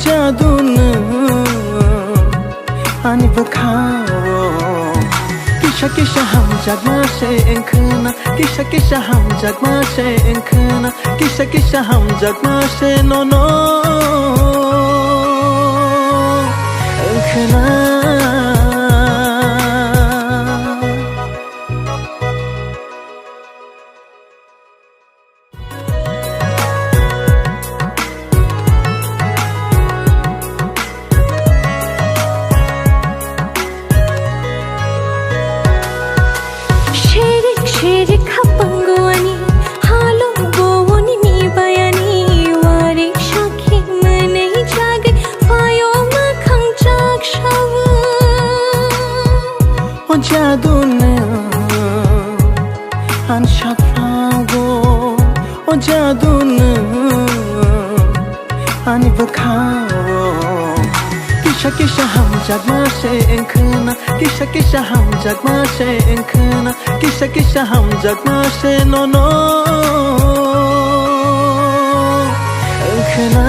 jadun ani bakhawo kisha kisha ham jagma shenkna kisha kisha ham jagma shenkna kisha kisha ham jagma she no no khna jadun an shakfago o jadun ani bakhawo kisha kisha ham jagma shenkna kisha kisha ham jagma shenkna kisha kisha ham jagma she no no khna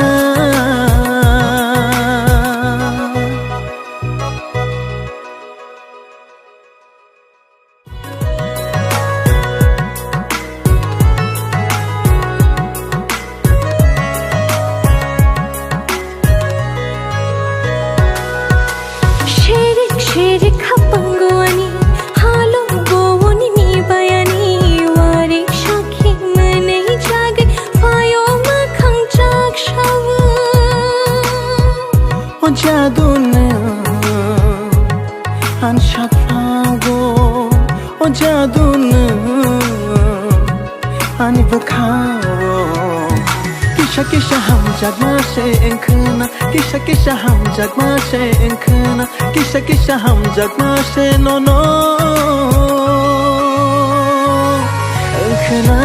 jadun an shakfago o jadun ani bakhawo kisha kisha ham jagma shenkna kisha kisha ham jagma shenkna kisha kisha ham jagma she no no khna